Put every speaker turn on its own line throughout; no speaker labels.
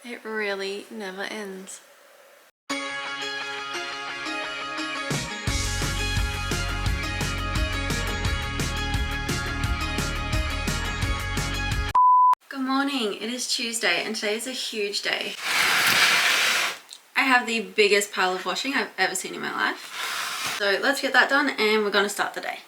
It really never ends. Good morning, it is Tuesday and today is a huge day. I have the biggest pile of washing I've ever seen in my life. So let's get that done and we're gonna start the day.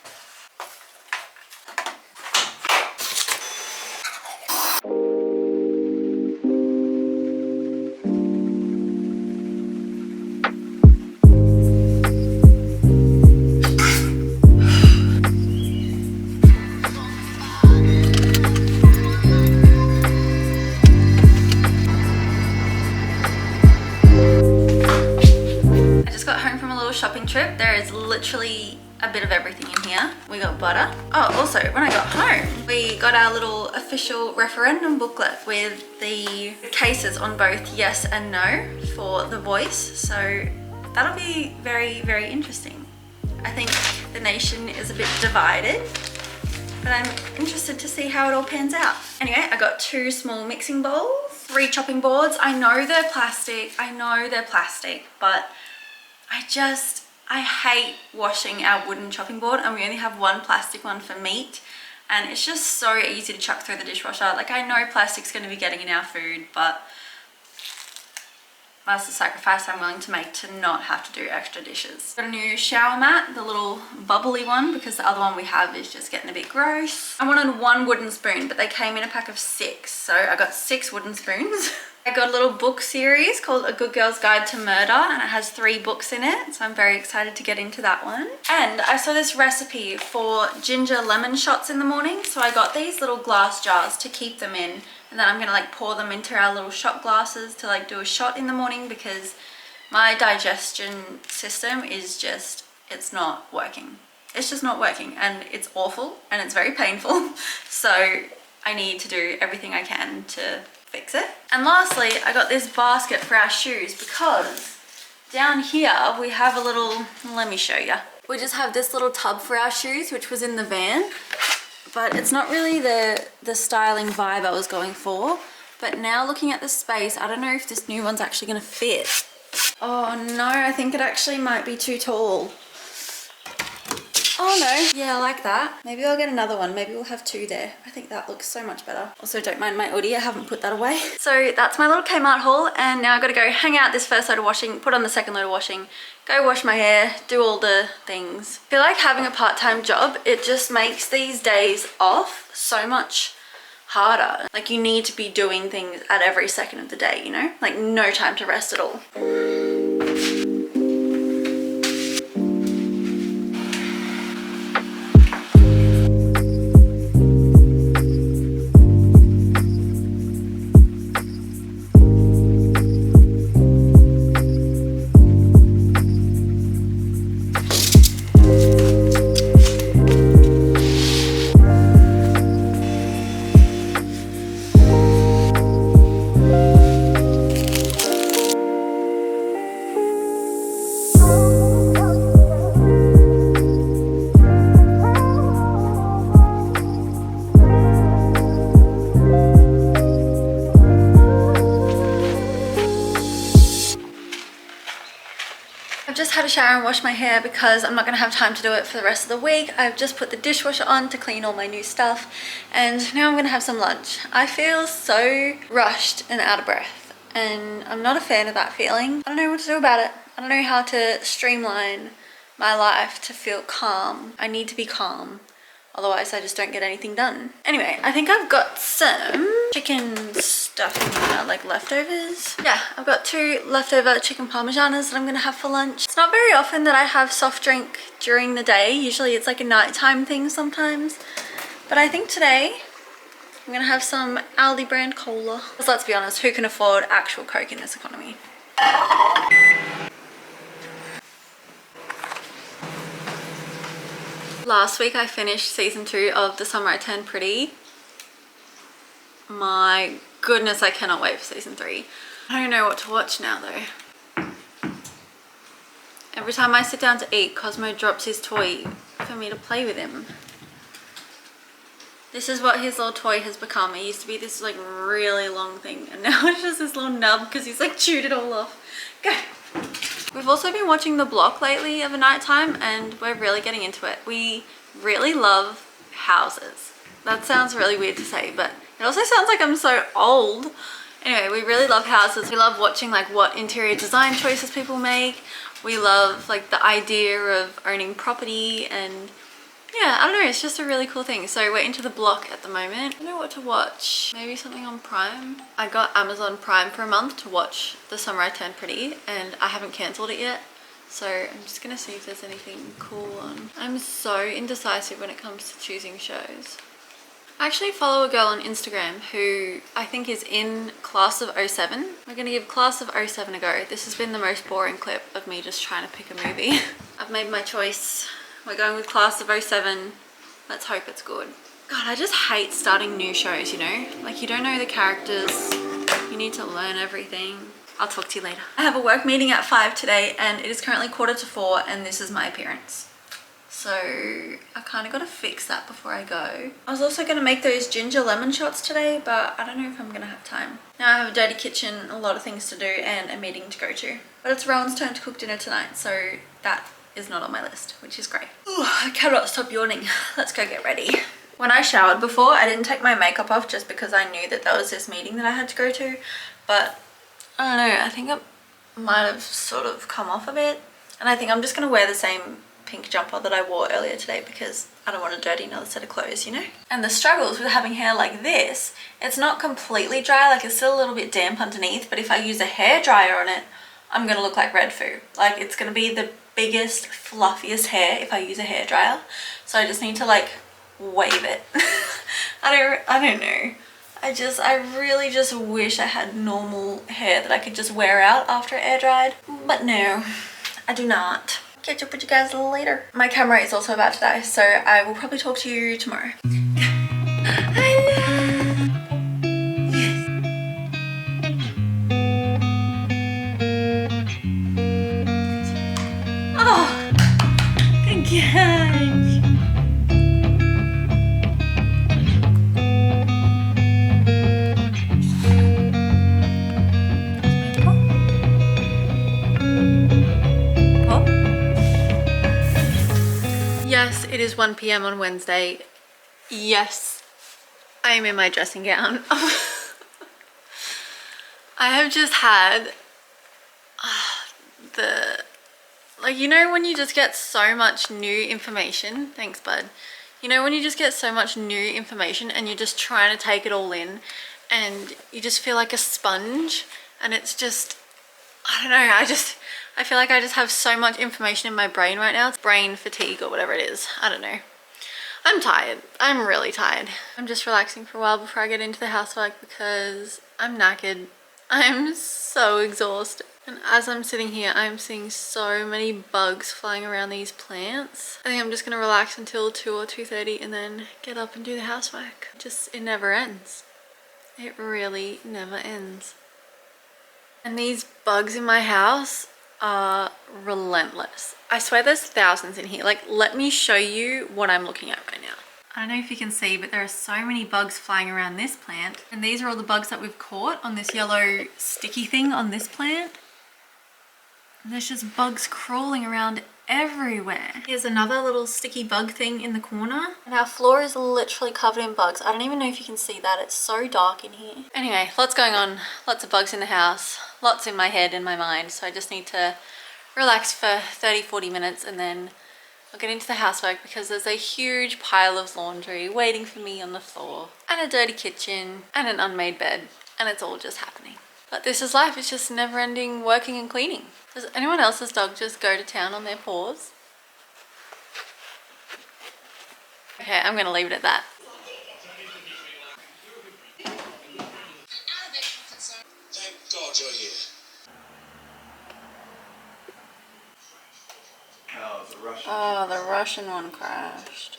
Shopping trip. There is literally a bit of everything in here. We got butter. Oh, also when I got home, we got our little official referendum booklet with the cases on both yes and no for the voice. So that'll be very, very interesting. I think the nation is a bit divided, but I'm interested to see how it all pans out. Anyway, I got 2 small mixing bowls, 3 chopping boards. I know they're plastic, but I hate washing our wooden chopping board, and we only have 1 plastic one for meat, and it's just so easy to chuck through the dishwasher. Like, I know plastic's going to be getting in our food, but that's the sacrifice I'm willing to make to not have to do extra dishes. Got a new shower mat, the little bubbly one, because the other one we have is just getting a bit gross. I wanted 1 wooden spoon, but they came in a pack of 6, so I got 6 wooden spoons. I got a little book series called A Good Girl's Guide to Murder, and it has 3 books in it, so I'm very excited to get into that one. And I saw this recipe for ginger lemon shots in the morning, so I got these little glass jars to keep them in, and then I'm gonna like pour them into our little shot glasses to like do a shot in the morning, because my digestion system is just, it's not working. It's just not working, and it's awful and it's very painful. So I need to do everything I can to fix it. And lastly, I got this basket for our shoes, because down here we have a little, let me show you. We just have this little tub for our shoes, which was in the van, but it's not really the styling vibe I was going for. But now looking at the space, I don't know if this new one's actually gonna fit. Oh no, I think it actually might be too tall. Oh no, yeah, I like that. Maybe I'll get another one. Maybe we'll have 2 there. I think that looks so much better. Also, don't mind my hoodie, I haven't put that away. So that's my little Kmart haul, and now I've got to go hang out this first load of washing, put on the second load of washing, go wash my hair, do all the things. I feel like having a part-time job, it just makes these days off so much harder. Like, you need to be doing things at every second of the day, you know? Like, no time to rest at all. Had a shower and wash my hair because I'm not going to have time to do it for the rest of the week. I've just put the dishwasher on to clean all my new stuff, and now I'm going to have some lunch. I feel so rushed and out of breath, and I'm not a fan of that feeling. I don't know what to do about it. I don't know how to streamline my life to feel calm. I need to be calm. Otherwise, I just don't get anything done. Anyway, I think I've got some chicken stuff in there, like leftovers. Yeah, I've got 2 leftover chicken parmesanas that I'm gonna have for lunch. It's not very often that I have soft drink during the day. Usually it's like a nighttime thing sometimes. But I think today I'm gonna have some Aldi brand cola. Because let's be honest, who can afford actual Coke in this economy? Last week I finished season 2 of The Summer I Turned Pretty. My goodness, I cannot wait for season 3. I don't know what to watch now though. Every time I sit down to eat, Cosmo drops his toy for me to play with him. This is what his little toy has become. It used to be this like really long thing and now it's just this little nub because he's like chewed it all off. Go! We've also been watching The Block lately of a nighttime and we're really getting into it. We really love houses. That sounds really weird to say, but it also sounds like I'm so old. Anyway, we really love houses. We love watching like what interior design choices people make. We love like the idea of owning property and yeah, I don't know, it's just a really cool thing. So we're into The Block at the moment. I don't know what to watch. Maybe something on Prime. I got Amazon Prime for a month to watch The Summer I Turned Pretty and I haven't cancelled it yet. So I'm just gonna see if there's anything cool on. I'm so indecisive when it comes to choosing shows. I actually follow a girl on Instagram who I think is in Class of '07. We're gonna give Class of '07 a go. This has been the most boring clip of me just trying to pick a movie. I've made my choice. We're going with Class of '07. Let's hope it's good. God, I just hate starting new shows, you know? Like you don't know the characters. You need to learn everything. I'll talk to you later. I have a work meeting at 5 today and it is currently 4:45 and this is my appearance. So I kind of got to fix that before I go. I was also going to make those ginger lemon shots today, but I don't know if I'm going to have time. Now I have a dirty kitchen, a lot of things to do and a meeting to go to. But it's Rowan's turn to cook dinner tonight, so that is not on my list, which is great. Ooh, I cannot stop yawning. Let's go get ready. When I showered before, I didn't take my makeup off just because I knew that there was this meeting that I had to go to. But I don't know, I think it might have sort of come off a bit. And I think I'm just going to wear the same pink jumper that I wore earlier today because I don't want to dirty another set of clothes, you know? And the struggles with having hair like this, it's not completely dry, like it's still a little bit damp underneath, but if I use a hair dryer on it, I'm going to look like Red Foo. Like it's going to be the biggest, fluffiest hair if I use a hair dryer. So I just need to like wave it. I don't know. I really just wish I had normal hair that I could just wear out after air dried. But no, I do not. Catch up with you guys a little later. My camera is also about to die, so I will probably talk to you tomorrow. Oh, good catch. Yes, it is 1 PM on Wednesday. Yes, I am in my dressing gown. I have just had like, you know when you just get so much new information, thanks bud. You know when you just get so much new information and you're just trying to take it all in and you just feel like a sponge and it's just, I don't know, I feel like I just have so much information in my brain right now. It's brain fatigue or whatever it is. I don't know. I'm tired. I'm really tired. I'm just relaxing for a while before I get into the housework because I'm knackered. I'm so exhausted. And as I'm sitting here, I'm seeing so many bugs flying around these plants. I think I'm just going to relax until 2 or 2:30 and then get up and do the housework. It never ends. It really never ends. And these bugs in my house are relentless. I swear there's thousands in here. Like, let me show you what I'm looking at right now. I don't know if you can see, but there are so many bugs flying around this plant. And these are all the bugs that we've caught on this yellow sticky thing on this plant. And there's just bugs crawling around everywhere. Here's another little sticky bug thing in the corner. And our floor is literally covered in bugs. I don't even know if you can see that. It's so dark in here. Anyway, lots going on. Lots of bugs in the house. Lots in my head and my mind. So I just need to relax for 30-40 minutes and then I'll get into the housework because there's a huge pile of laundry waiting for me on the floor and a dirty kitchen and an unmade bed, and it's all just happening. But this is life. It's just never ending working and cleaning. Does anyone else's dog just go to town on their paws? Okay, I'm gonna leave it at that.
Thank God you're here.
Oh, the Russian one crashed.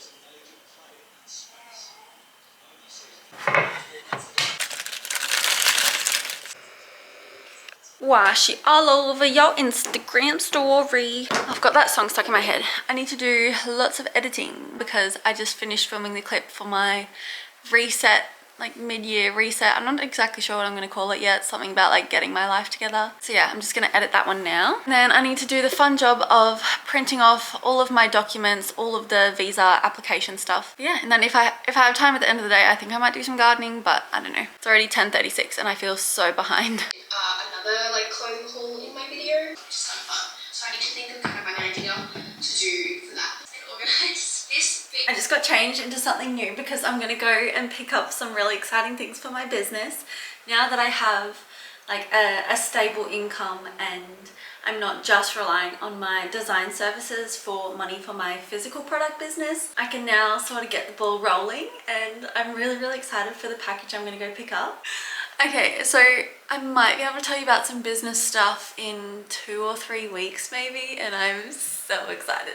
Washi all over your Instagram story. I've got that song stuck in my head. I need to do lots of editing because I just finished filming the clip for my reset, like mid-year reset. I'm not exactly sure what I'm going to call it yet. Something about like getting my life together. So yeah, I'm just going to edit that one now. And then I need to do the fun job of printing off all of my documents, all of the visa application stuff. Yeah, and then if I have time at the end of the day, I think I might do some gardening, but I don't know. It's already 10:36 and I feel so behind.
Another like clothing haul in my video. Just kind of fun. So I need to think of kind of my idea to do for that. And organize this big.
I just got changed into something new because I'm going to go and pick up some really exciting things for my business. Now that I have like a stable income and I'm not just relying on my design services for money for my physical product business, I can now sort of get the ball rolling, and I'm really excited for the package I'm going to go pick up. Okay, so I might be able to tell you about some business stuff in 2 or 3 weeks maybe, and I'm so excited.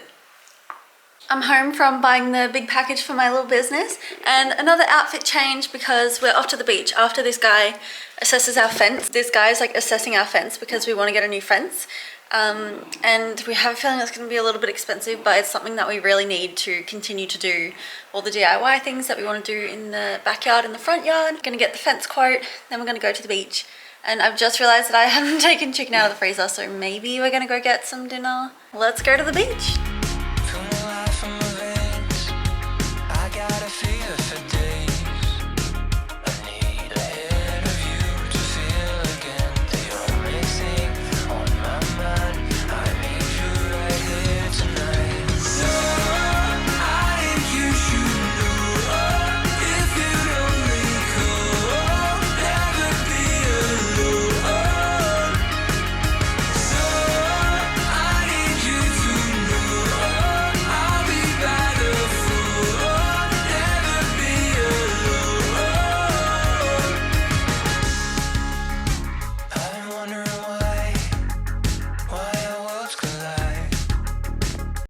I'm home from buying the big package for my little business, and another outfit change because we're off to the beach after this guy assesses our fence. This guy is like assessing our fence because we want to get a new fence. And we have a feeling it's going to be a little bit expensive, but it's something that we really need to continue to do all the DIY things that we want to do in the backyard and the front yard. We're going to get the fence quote, then we're going to go to the beach. And I've just realized that I haven't taken chicken out of the freezer, so maybe we're going to go get some dinner. Let's go to the beach.